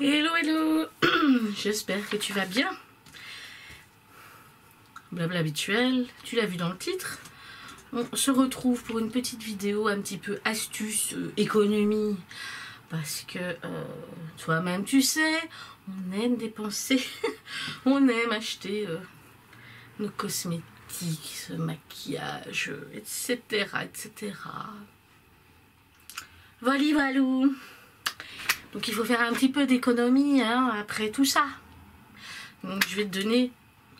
Hello, hello. J'espère que tu vas bien. Blabla habituel, tu l'as vu dans le titre. On se retrouve pour une petite vidéo un petit peu astuce, économie. Parce que toi-même tu sais, on aime dépenser, on aime acheter nos cosmétiques, ce maquillage, etc. etc. Voilà, voilou. Donc il faut faire un petit peu d'économie hein, après tout ça. Donc je vais te donner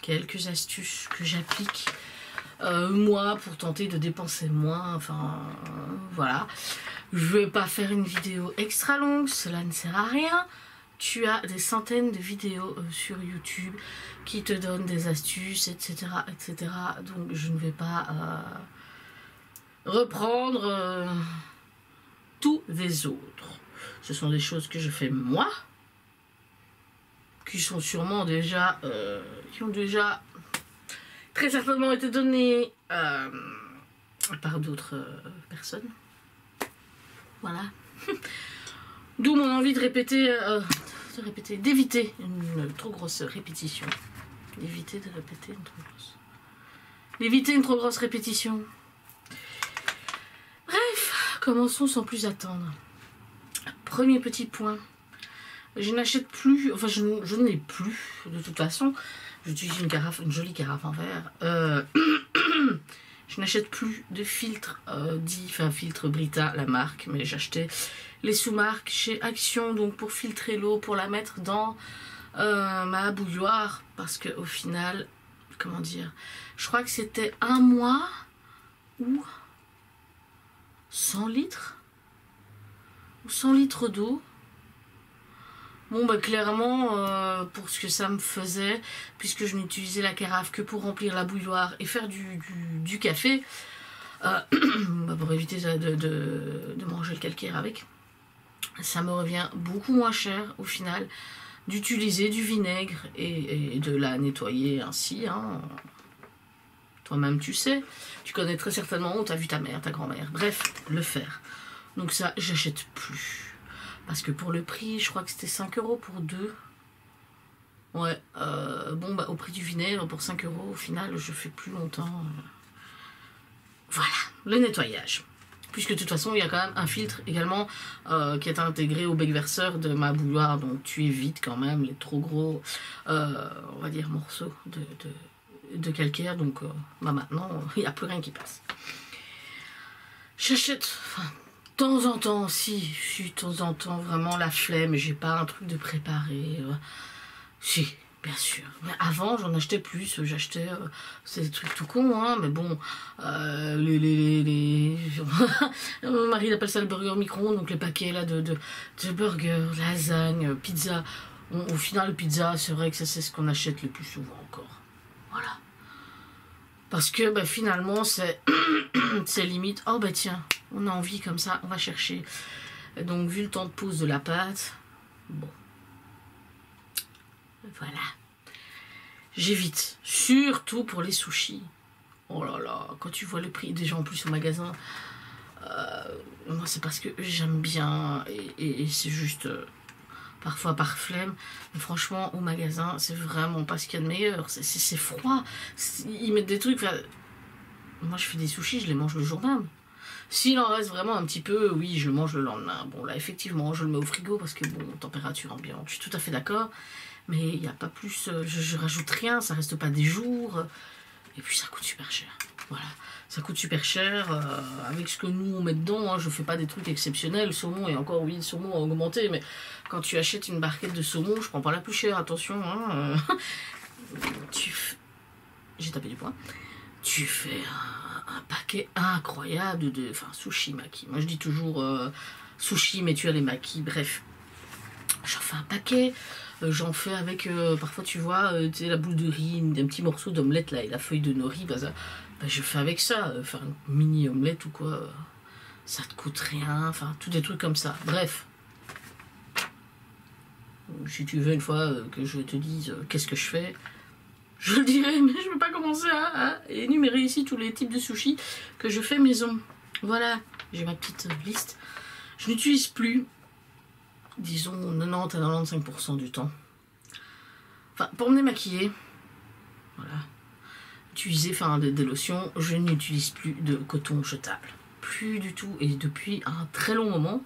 quelques astuces que j'applique moi pour tenter de dépenser moins. Enfin voilà. Je vais pas faire une vidéo extra longue, cela ne sert à rien. Tu as des centaines de vidéos sur YouTube qui te donnent des astuces, etc. etc. Donc je ne vais pas reprendre tous les autres. Ce sont des choses que je fais moi, qui sont sûrement déjà, qui ont déjà très certainement été données par d'autres personnes. Voilà. D'où mon envie de répéter, d'éviter une trop grosse répétition. D'éviter de répéter une trop grosse. D'éviter une trop grosse répétition. Bref, commençons sans plus attendre. Premier petit point. Je n'achète plus, enfin je n'ai plus, de toute façon, j'utilise une jolie carafe en verre. Je n'achète plus de filtre filtre Brita, la marque, mais j'achetais les sous-marques chez Action, donc pour filtrer l'eau, pour la mettre dans ma bouilloire, parce que au final, comment dire, je crois que c'était 1 mois ou 100 litres ou 100 litres d'eau. Bon bah clairement pour ce que ça me faisait, puisque je n'utilisais la carafe que pour remplir la bouilloire et faire du café, pour éviter de manger le calcaire avec, ça me revient beaucoup moins cher au final d'utiliser du vinaigre et de la nettoyer ainsi. Hein. Toi-même tu sais, tu connais très certainement, ou tu as vu ta mère, ta grand-mère, bref, le faire. Donc ça j'achète plus. Parce que pour le prix, je crois que c'était 5 € pour 2. Ouais, bon, bah, au prix du vinaigre, pour 5 € au final, je fais plus longtemps. Voilà, le nettoyage. Puisque de toute façon, il y a quand même un filtre également qui est intégré au bec verseur de ma bouilloire. Donc tu évites quand même les trop gros, on va dire, morceaux de calcaire. Donc bah, maintenant, il n'y a plus rien qui passe. J'achète... De temps en temps, si, de temps en temps, vraiment la flemme, j'ai pas un truc de préparer. Si, bien sûr. Mais avant, j'en achetais plus, j'achetais, c'est des trucs tout cons, hein, mais bon, mon mari appelle ça le burger micro-ondes, donc les paquets là de burgers, lasagne, pizza. Bon, au final, pizza, c'est vrai que ça, c'est ce qu'on achète le plus souvent encore. Voilà. Parce que bah, finalement, c'est limite, oh bah tiens, on a envie comme ça, on va chercher. Et donc, vu le temps de pause de la pâte, bon. Voilà. J'évite, surtout pour les sushis. Oh là là, quand tu vois le prix des gens en plus au magasin, moi c'est parce que j'aime bien et c'est juste... parfois par flemme, mais franchement au magasin c'est vraiment pas ce qu'il y a de meilleur, c'est froid, ils mettent des trucs, moi je fais des sushis, je les mange le jour même. S'il en reste vraiment un petit peu, oui je le mange le lendemain. Bon là effectivement je le mets au frigo parce que bon, température ambiante, je suis tout à fait d'accord, mais il n'y a pas plus, je rajoute rien, ça reste pas des jours, et puis ça coûte super cher, voilà. Ça coûte super cher avec ce que nous on met dedans. Hein, je fais pas des trucs exceptionnels. Le saumon, et encore oui, le saumon a augmenté. Mais quand tu achètes une barquette de saumon, je prends pas la plus chère, attention. Hein, j'ai tapé du poing. Tu fais un paquet incroyable de... Enfin, sushi, maki. Moi je dis toujours sushi, mais tu as les maki. Bref, j'en fais un paquet. J'en fais avec, parfois tu vois, la boule de riz, un petit morceau d'omelette là, et la feuille de nori. Bah, je fais avec ça, faire une mini omelette ou quoi, ça te coûte rien, enfin tous des trucs comme ça. Bref, si tu veux une fois que je te dise qu'est-ce que je fais, je le dirai, mais je ne vais pas commencer à énumérer ici tous les types de sushis que je fais maison. Voilà, j'ai ma petite liste. Je n'utilise plus disons 90 à 95% du temps. Enfin, pour me démaquiller, voilà, utiliser des lotions, je n'utilise plus de coton jetable. Plus du tout. Et depuis un très long moment,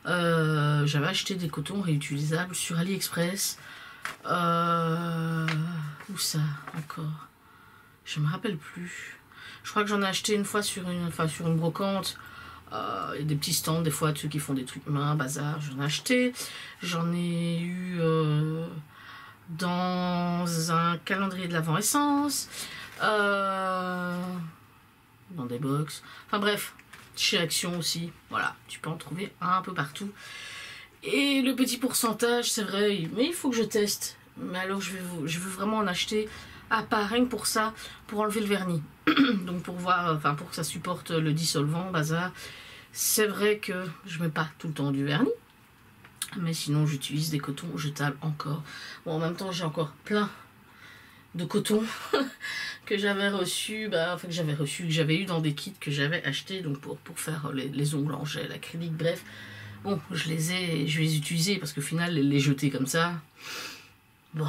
j'avais acheté des cotons réutilisables sur AliExpress. Où ça encore? Je me rappelle plus. Je crois que j'en ai acheté une fois sur une brocante. Il y a des petits stands, des fois, de ceux qui font des trucs main, bazar. J'en ai acheté. J'en ai eu dans un calendrier de l'Avent Essence. Dans des box. Enfin bref, chez Action aussi. Voilà, tu peux en trouver un peu partout. Et le petit pourcentage, c'est vrai, mais il faut que je teste. Mais alors, je veux vraiment en acheter à part, rien que pour ça, pour enlever le vernis. Donc pour voir, pour que ça supporte le dissolvant, bazar. C'est vrai que je mets pas tout le temps du vernis. Mais sinon, j'utilise des cotons jetables encore. Bon, en même temps, j'ai encore plein de coton que j'avais reçu, que j'avais eu dans des kits que j'avais achetés donc pour faire les ongles en gel acrylique, bref. Bon, je vais les utiliser parce qu'au final, les jeter comme ça, bon.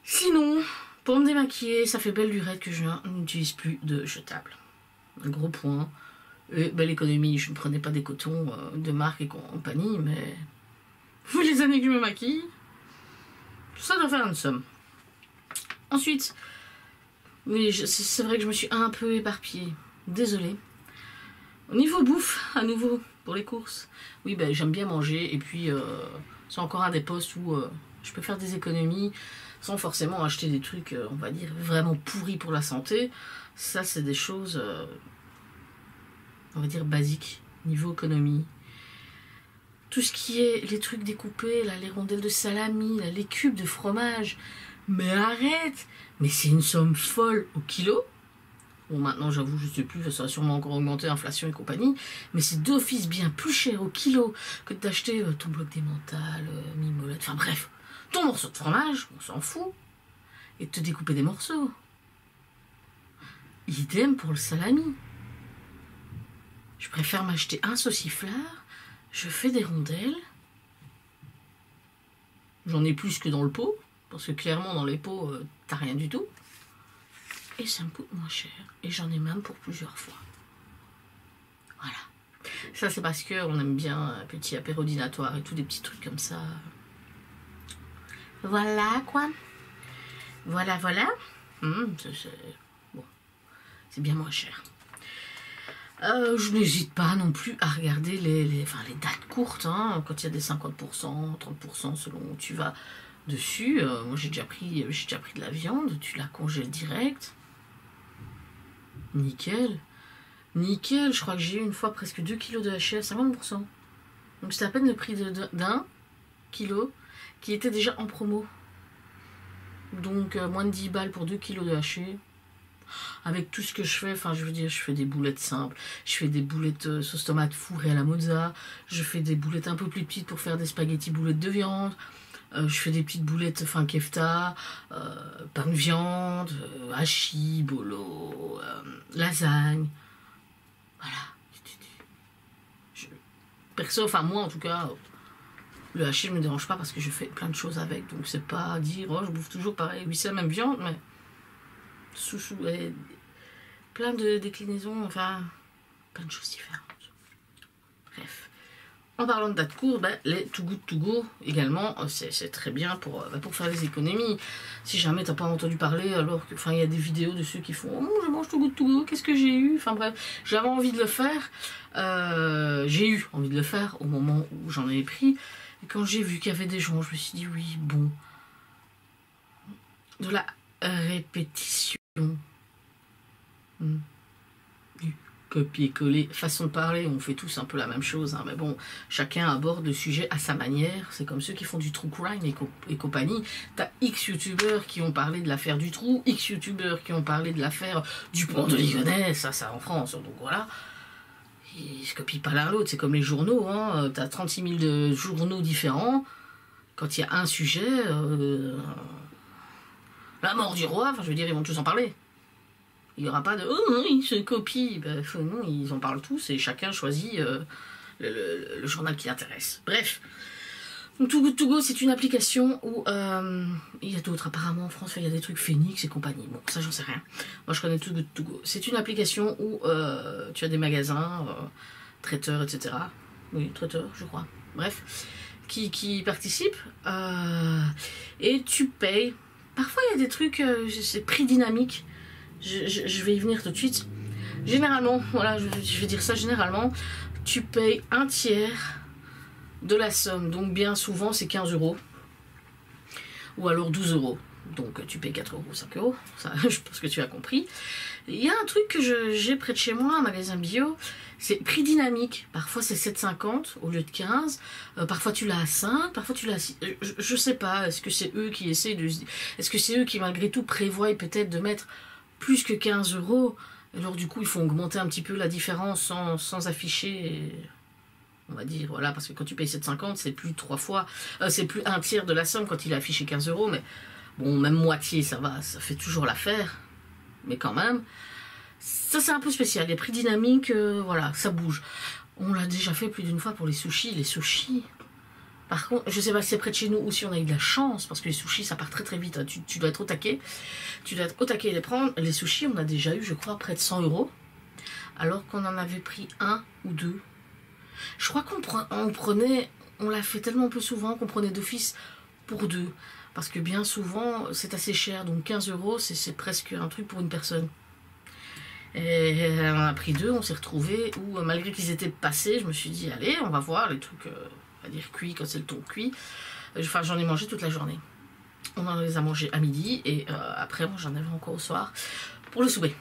Sinon, pour me démaquiller, ça fait belle lurette que je n'utilise plus de jetable. Un gros point. Et belle économie, je ne prenais pas des cotons de marque et compagnie, mais vu les années que je me maquille, ça doit faire une somme. Ensuite, oui, c'est vrai que je me suis un peu éparpillée. Désolée. Au niveau bouffe, à nouveau, pour les courses, oui, j'aime bien manger. Et puis, c'est encore un des postes où je peux faire des économies sans forcément acheter des trucs, on va dire, vraiment pourris pour la santé. Ça, c'est des choses, on va dire, basiques, niveau économie. Tout ce qui est les trucs découpés, là, les rondelles de salami, là, les cubes de fromage. Mais arrête! Mais c'est une somme folle au kilo. Bon, maintenant, j'avoue, je sais plus, ça a sûrement encore augmenté, inflation et compagnie. Mais c'est d'office bien plus cher au kilo que d'acheter ton bloc d'emmental, mimolette, enfin bref, ton morceau de fromage, on s'en fout. Et de te découper des morceaux. Idem pour le salami. Je préfère m'acheter un sauciflard, je fais des rondelles. J'en ai plus que dans le pot. Parce que clairement, dans les pots, t'as rien du tout. Et ça me coûte moins cher. Et j'en ai même pour plusieurs fois. Voilà. Ça, c'est parce qu'on aime bien un petit apéro dînatoire et tout, des petits trucs comme ça. Voilà, quoi. Voilà. Bon. C'est bien moins cher. Je n'hésite pas non plus à regarder les dates courtes. Hein, quand il y a des 50%, 30% selon où tu vas dessus. Moi j'ai déjà pris de la viande, tu la congèles direct. Nickel, je crois que j'ai eu une fois presque 2 kg de hachis à 50%. Donc c'était à peine le prix d'un kilo qui était déjà en promo. Donc moins de 10 balles pour 2 kg de hachis. Avec tout ce que je fais, je fais des boulettes simples, je fais des boulettes sauce tomate fourrées à la mozza, je fais des boulettes un peu plus petites pour faire des spaghettis boulettes de viande. Je fais des petites boulettes kefta, pain de viande, hachis, bolo, lasagne. Voilà. Perso, moi en tout cas, le hachis ne me dérange pas parce que je fais plein de choses avec. Donc c'est pas dire, je bouffe toujours pareil. Oui, c'est la même viande, mais plein de déclinaisons, plein de choses différentes. Bref. En parlant de date courte, les Too Good To Go également, c'est très bien pour faire des économies. Si jamais t'as pas entendu parler, alors que, il y a des vidéos de ceux qui font « Oh, je mange Too Good To Go, qu'est-ce que j'ai eu ?» Enfin bref, j'avais envie de le faire. J'ai eu envie de le faire au moment où j'en avais pris. Et quand j'ai vu qu'il y avait des gens, je me suis dit « Oui, bon. » De la répétition. Du copier-coller, façon de parler, on fait tous un peu la même chose, hein, mais bon, chacun aborde le sujet à sa manière. C'est comme ceux qui font du true crime et compagnie. T'as X youtubeurs qui ont parlé de l'affaire du trou, X youtubeurs qui ont parlé de l'affaire du pont de Ligonnès, ça en France, donc voilà. Ils se copient pas l'un l'autre, c'est comme les journaux, hein. T'as 36 000 de journaux différents. Quand il y a un sujet, la mort du roi, ils vont tous en parler. Il n'y aura pas de « Oh, ils se copient ». Non, ils en parlent tous et chacun choisit le journal qui l'intéresse. Bref. Donc Too Good To Go, c'est une application où il y a d'autres apparemment en France, il y a des trucs Phoenix et compagnie. Bon, ça j'en sais rien. Moi je connais Too Good To Go. C'est une application où tu as des magasins, traiteurs, etc. Oui, traiteurs, je crois. Bref, qui participent et tu payes. Parfois il y a des trucs, c'est prix dynamique. Je vais y venir tout de suite. Généralement, voilà, je vais dire ça généralement, tu payes un tiers de la somme, donc bien souvent c'est 15 € ou alors 12 €, donc tu payes 4 €, 5 €, ça je pense que tu as compris. Il y a un truc que j'ai près de chez moi, un magasin bio, c'est prix dynamique, parfois c'est 7,50 au lieu de 15, parfois tu l'as à 5, parfois tu l'as à 6, je sais pas, est-ce que c'est eux qui essaient de, est-ce que c'est eux qui malgré tout prévoient peut-être de mettre plus que 15 €, alors du coup il faut augmenter un petit peu la différence sans afficher... On va dire, voilà, parce que quand tu payes 7,50, c'est plus 3 fois, c'est plus un tiers de la somme quand il a affiché 15 €, mais bon, même moitié, ça va, ça fait toujours l'affaire, mais quand même, ça c'est un peu spécial, les prix dynamiques, voilà, ça bouge. On l'a déjà fait plus d'une fois pour les sushis, par contre, je sais pas si c'est près de chez nous ou si on a eu de la chance, parce que les sushis, ça part très très vite, hein. Tu dois être au taquet, et les prendre. Les sushis, on a déjà eu, je crois, près de 100 €, alors qu'on en avait pris un ou deux. Je crois on l'a fait tellement peu souvent qu'on prenait d'office pour deux. Parce que bien souvent, c'est assez cher. Donc 15 €, c'est presque un truc pour une personne. Et on a pris deux, on s'est retrouvés où, malgré qu'ils étaient passés, je me suis dit, allez, on va voir les trucs, on va dire cuits, quand c'est le thon cuit. Enfin, j'en ai mangé toute la journée. On en les a mangés à midi et après, moi, j'en avais encore au soir pour le souper.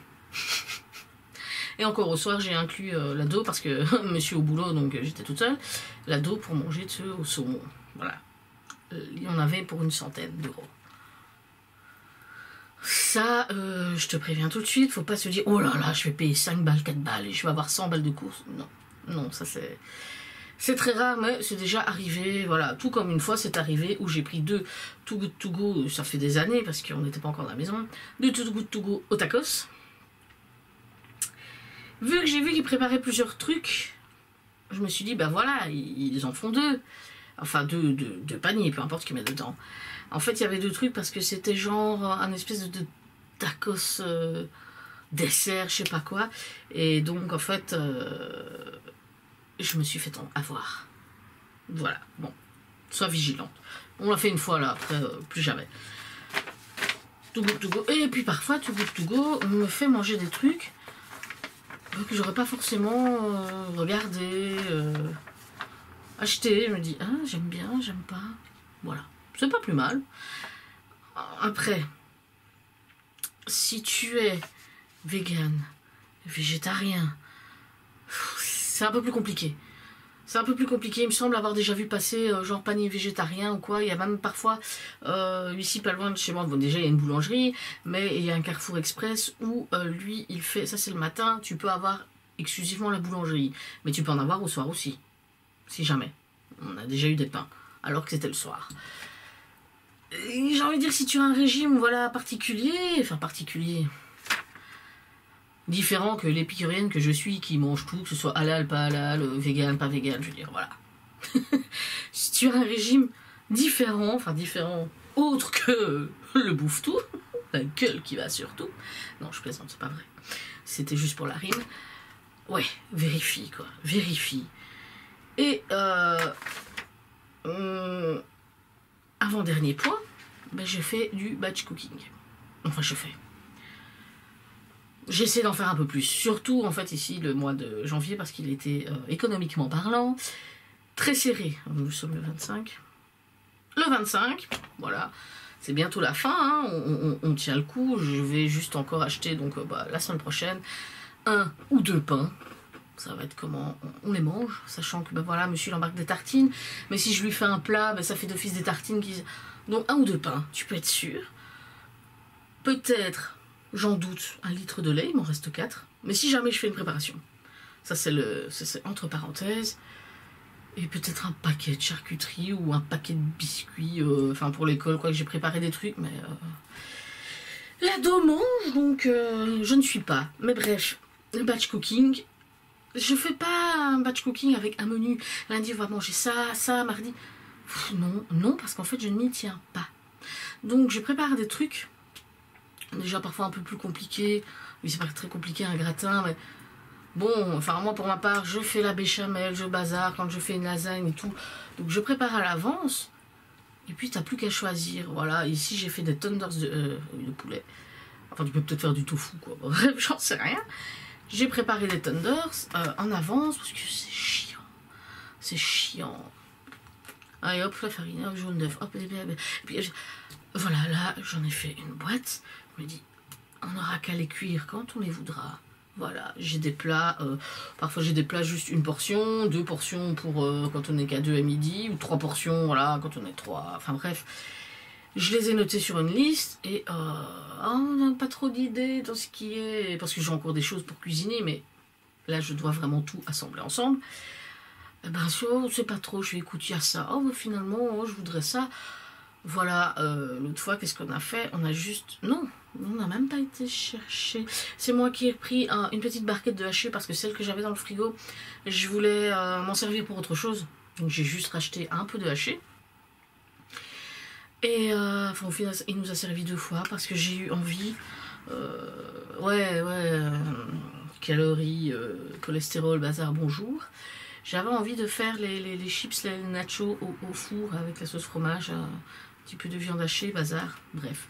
Et encore au soir, j'ai inclus l'ado parce que monsieur au boulot, donc j'étais toute seule. L'ado pour manger au saumon. Voilà. Il y en avait pour une centaine €. Ça, je te préviens tout de suite, faut pas se dire oh là là, je vais payer 5 balles, 4 balles et je vais avoir 100 balles de course. Non, non, ça c'est très rare, mais c'est déjà arrivé. Voilà, tout comme une fois, c'est arrivé où j'ai pris deux Too Good To Go, ça fait des années parce qu'on n'était pas encore dans la maison, deux Too Good To Go au tacos. Vu que j'ai vu qu'ils préparaient plusieurs trucs, je me suis dit, ben voilà, ils en font deux. Enfin, deux paniers, peu importe ce qu'ils mettent dedans. En fait, il y avait deux trucs parce que c'était genre un espèce de tacos dessert, je sais pas quoi. Et donc, en fait, je me suis fait avoir. Voilà, bon, sois vigilante. On l'a fait une fois là, après, plus jamais. Too Good To Go. Et puis parfois, Too Good To Go me fait manger des trucs que j'aurais pas forcément regardé, acheté. Je me dis, ah, j'aime bien, j'aime pas. Voilà, c'est pas plus mal. Après, si tu es vegan, végétarien, c'est un peu plus compliqué. C'est un peu plus compliqué, il me semble avoir déjà vu passer genre panier végétarien ou quoi. Il y a même parfois, ici pas loin de chez moi, bon déjà il y a une boulangerie, mais il y a un Carrefour Express où lui il fait, ça c'est le matin, tu peux avoir exclusivement la boulangerie. Mais tu peux en avoir au soir aussi, si jamais. On a déjà eu des pains, alors que c'était le soir. J'ai envie de dire, si tu as un régime voilà, particulier, différent que l'épicurienne que je suis, qui mange tout, que ce soit halal, pas halal, vegan, pas vegan, je veux dire, voilà. Si tu as un régime différent, autre que le bouffe-tout, la gueule qui va sur tout, non, je plaisante, c'est pas vrai, c'était juste pour la rime, ouais, vérifie, quoi, vérifie. Et, avant-dernier point, ben, je fais du batch cooking. Enfin, j'essaie d'en faire un peu plus, surtout en fait ici le mois de janvier parce qu'il était économiquement parlant très serré. Nous sommes le 25. Le 25, voilà, c'est bientôt la fin, hein. On tient le coup. Je vais juste encore acheter donc la semaine prochaine 1 ou 2 pains. Ça va être comment on les mange, sachant que voilà, monsieur il embarque des tartines, mais si je lui fais un plat, ça fait d'office des tartines qui... Donc 1 ou 2 pains, tu peux être sûr. Peut-être, j'en doute, 1 litre de lait, il m'en reste 4. Mais si jamais je fais une préparation, ça c'est entre parenthèses. Et peut-être un paquet de charcuterie ou un paquet de biscuits, enfin pour l'école, quoi, que j'ai préparé des trucs, mais... L'ado mange, donc je ne suis pas. Mais bref, le batch cooking, Je fais pas un batch cooking avec un menu. Lundi, on va manger ça, ça, mardi. Non, non, parce qu'en fait, je ne m'y tiens pas. Donc, je prépare des trucs, déjà parfois un peu plus compliqués. Oui, c'est pas très compliqué, un gratin, mais bon, enfin, moi, pour ma part, je fais la béchamel, je bazar quand je fais une lasagne et tout. Donc, je prépare à l'avance. Et puis, t'as plus qu'à choisir. Voilà, ici, j'ai fait des tenders de poulet. Enfin, tu peux peut-être faire du tofu, quoi. Bref, j'en sais rien. J'ai préparé des tenders en avance parce que c'est chiant. C'est chiant. Allez hop, la farine, hop, jaune d'œuf, hop, et puis voilà, là, j'en ai fait une boîte. Je me dis, on n'aura qu'à les cuire quand on les voudra. Voilà, j'ai des plats, parfois j'ai des plats juste une portion, 2 portions pour quand on n'est qu'à 2 à midi, ou 3 portions, voilà, quand on est 3, enfin bref. Je les ai notés sur une liste et on n'a pas trop d'idées dans ce qui est... Parce que j'ai encore des choses pour cuisiner, mais là, je dois vraiment tout assembler ensemble. Eh ben, on ne sait pas trop, je vais écouter à ça. Oh, finalement, oh, je voudrais ça. Voilà, l'autre fois, qu'est-ce qu'on a fait? On a juste... Non, on n'a même pas été chercher. C'est moi qui ai pris une petite barquette de haché parce que celle que j'avais dans le frigo, je voulais m'en servir pour autre chose. Donc, j'ai juste racheté un peu de haché. Et enfin, au final, il nous a servi 2 fois parce que j'ai eu envie. Calories, cholestérol, bazar, bonjour. J'avais envie de faire les chips, les nachos au four avec la sauce fromage, un petit peu de viande hachée, bazar, bref.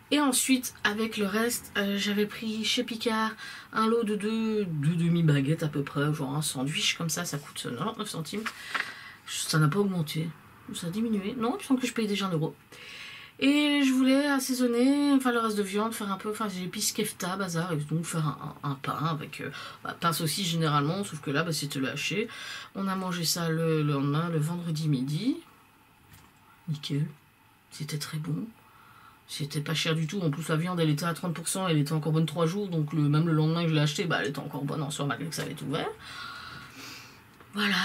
Et ensuite, avec le reste, j'avais pris chez Picard un lot de 2 demi-baguettes à peu près, genre un sandwich comme ça coûte 99 centimes. Ça n'a pas augmenté. Ça a diminué. Non, il me semble que je paye déjà 1 euro. Et je voulais assaisonner, enfin le reste de viande, faire un peu, enfin j'ai épices kefta, bazar, et donc faire un pain avec pain saucisse généralement, sauf que là c'était le haché. On a mangé ça le lendemain, le vendredi midi. Nickel. C'était très bon. C'était pas cher du tout. En plus la viande elle était à 30%, elle était encore bonne 3 jours, donc même le lendemain que je l'ai acheté, elle était encore bonne en soi malgré que ça avait été ouvert. Voilà.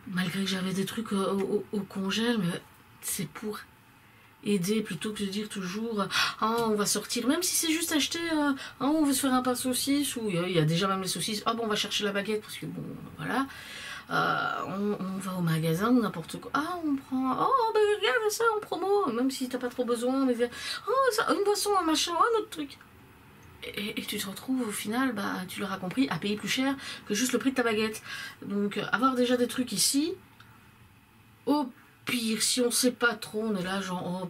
Malgré que j'avais des trucs au congèle, mais c'est pour aider plutôt que de dire toujours on va sortir, même si c'est juste acheter on veut se faire un pain saucisse, ou il y a déjà même les saucisses, bon on va chercher la baguette parce que bon voilà, on va au magasin ou n'importe quoi, on prend ben regarde ça en promo, même si t'as pas trop besoin, mais ça, une boisson, un machin, un autre truc. Et tu te retrouves au final, tu l'auras compris, à payer plus cher que juste le prix de ta baguette. Donc avoir déjà des trucs ici, au pire, si on sait pas trop, on est là genre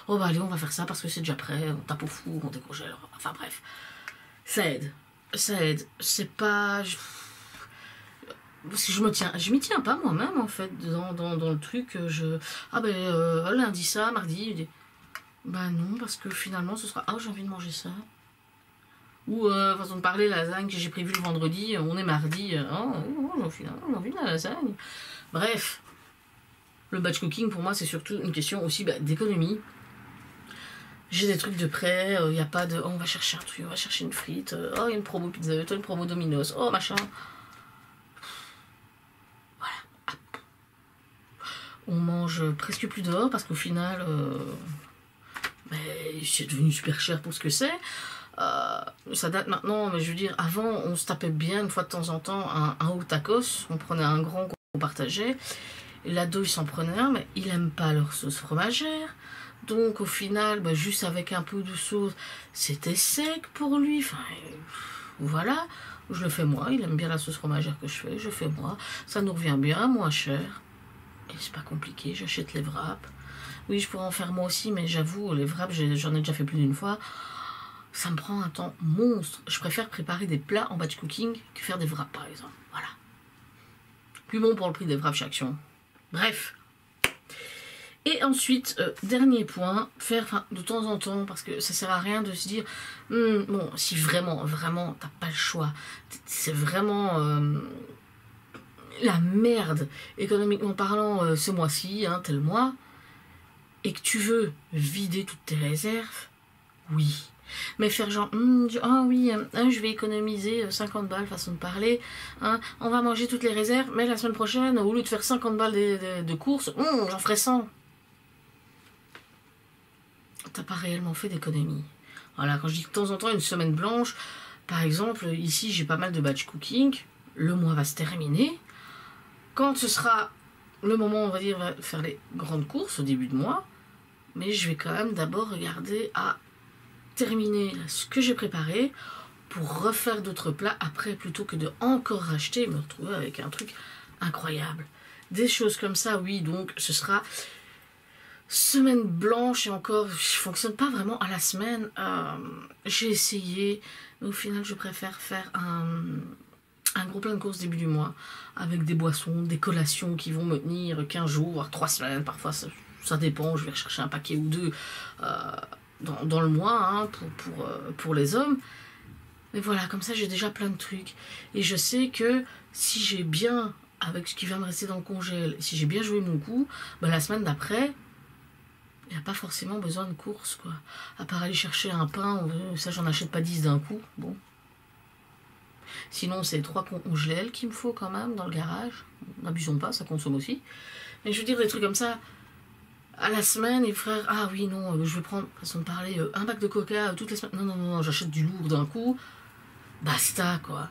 allez on va faire ça parce que c'est déjà prêt, on tape au four, on décongèle, enfin bref. Ça aide, c'est pas... Parce que je m'y tiens pas moi-même en fait, dans le truc, lundi ça, mardi, non, parce que finalement ce sera, j'ai envie de manger ça. Ou, façon de parler, lasagne que j'ai prévu le vendredi, on est mardi, finalement j'ai envie de la lasagne. Bref, le batch cooking pour moi c'est surtout une question aussi d'économie. J'ai des trucs de prêt, il n'y a pas de on va chercher un truc, on va chercher une frite, il y a une promo Pizza Hut, une promo Domino's, machin. Voilà. On mange presque plus dehors parce qu'au final, c'est devenu super cher pour ce que c'est. Ça date maintenant, mais je veux dire, avant on se tapait bien une fois de temps en temps un haut tacos, on prenait un grand qu'on partageait, et l'ado il s'en prenait un, mais il aime pas leur sauce fromagère, donc au final, juste avec un peu de sauce, c'était sec pour lui, enfin voilà, je le fais moi, il aime bien la sauce fromagère que je fais moi, ça nous revient bien, moins cher, et c'est pas compliqué, j'achète les wraps, oui je pourrais en faire moi aussi, mais j'avoue, les wraps j'en ai déjà fait plus d'une fois. Ça me prend un temps monstre. Je préfère préparer des plats en batch cooking que faire des wraps, par exemple. Voilà. Plus bon pour le prix des wraps chez Action. Bref. Et ensuite, dernier point, faire de temps en temps, parce que ça sert à rien de se dire, bon, si vraiment, t'as pas le choix, c'est vraiment la merde, économiquement parlant, ce mois-ci, tel mois, et que tu veux vider toutes tes réserves, oui. Mais faire genre, je vais économiser 50 balles, façon de parler, on va manger toutes les réserves, mais la semaine prochaine, au lieu de faire 50 balles de courses, j'en ferai 100. T'as pas réellement fait d'économie. Voilà, quand je dis de temps en temps une semaine blanche, Par exemple, ici, j'ai pas mal de batch cooking. Le mois va se terminer. Quand ce sera le moment, on va dire, de faire les grandes courses au début de mois, mais je vais quand même d'abord regarder à terminer ce que j'ai préparé pour refaire d'autres plats après, plutôt que de encore racheter et me retrouver avec un truc incroyable. Des choses comme ça, oui, donc ce sera semaine blanche et encore, je fonctionne pas vraiment à la semaine. J'ai essayé, mais au final, je préfère faire un gros plein de courses début du mois avec des boissons, des collations qui vont me tenir 15 jours, voire 3 semaines. Parfois, ça dépend, je vais rechercher un paquet ou deux dans le mois hein, pour les hommes. Mais voilà, comme ça, j'ai déjà plein de trucs. Et je sais que si j'ai bien, avec ce qui vient de rester dans le congèle, si j'ai bien joué mon coup, ben, la semaine d'après, il n'y a pas forcément besoin de courses, quoi. À part aller chercher un pain, ça, j'en achète pas 10 d'un coup. Bon. Sinon, c'est 3 congèles qu'il me faut quand même dans le garage. N'abusons pas, ça consomme aussi. Mais je veux dire, des trucs comme ça, à la semaine, et frère, ah oui, non, je vais prendre, façon de parler, un bac de coca toutes les semaines. Non, j'achète du lourd d'un coup. Basta, quoi.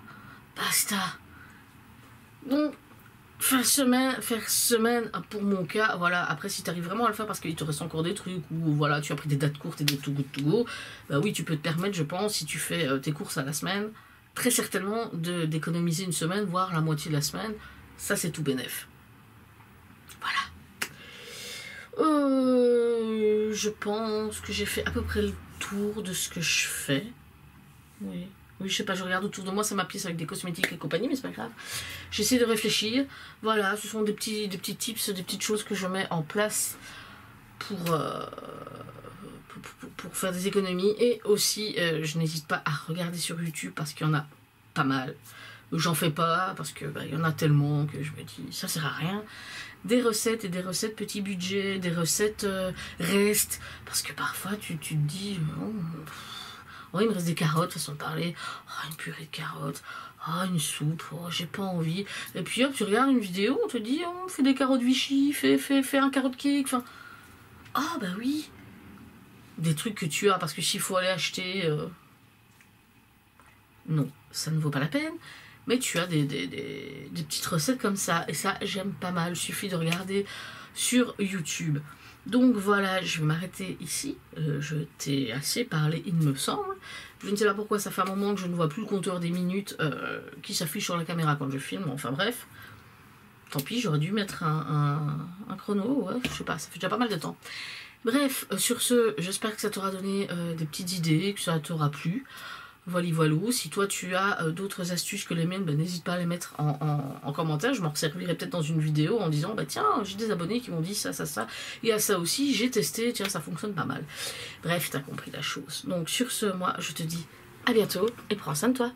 Basta. Donc, faire semaine pour mon cas, voilà. Après, si tu arrives vraiment à le faire parce qu'il te reste encore des trucs, ou voilà, tu as pris des dates courtes et des too good to go, bah oui, tu peux te permettre, je pense, si tu fais tes courses à la semaine, très certainement d'économiser une semaine, voire la moitié de la semaine. Ça, c'est tout bénef. Voilà. Je pense que j'ai fait à peu près le tour de ce que je fais. Oui, je sais pas, je regarde autour de moi, ça m'appuie avec des cosmétiques et compagnie, mais c'est pas grave. J'essaie de réfléchir. Voilà, ce sont des petits tips, des petites choses que je mets en place pour faire des économies. Et aussi, je n'hésite pas à regarder sur YouTube parce qu'il y en a pas mal. J'en fais pas parce que il y en a tellement que je me dis, ça sert à rien. Des recettes et des recettes petit budget, des recettes restes, parce que parfois tu te dis oh, il me reste des carottes, façon de parler, oh, une purée de carottes, oh, une soupe, oh, j'ai pas envie, et puis hop, tu regardes une vidéo, on te dit oh, fais des carottes Vichy, fais un carotte cake, enfin, ah bah oui, des trucs que tu as, parce que s'il faut aller acheter, non, ça ne vaut pas la peine. Mais tu as des petites recettes comme ça. Et ça, j'aime pas mal. Il suffit de regarder sur YouTube. Donc voilà, je vais m'arrêter ici. Je t'ai assez parlé, il me semble. Je ne sais pas pourquoi, ça fait un moment que je ne vois plus le compteur des minutes qui s'affiche sur la caméra quand je filme. Enfin bref. Tant pis, j'aurais dû mettre un chrono. Ouais, je sais pas, ça fait déjà pas mal de temps. Bref, sur ce, j'espère que ça t'aura donné des petites idées, que ça t'aura plu. Voilà. Si toi tu as d'autres astuces que les miennes, n'hésite pas à les mettre en commentaire. Je m'en servirai peut-être dans une vidéo en disant tiens, j'ai des abonnés qui m'ont dit ça. Et à ça aussi, j'ai testé, tiens, ça fonctionne pas mal. Bref, t'as compris la chose. Donc sur ce, moi je te dis à bientôt et prends soin de toi.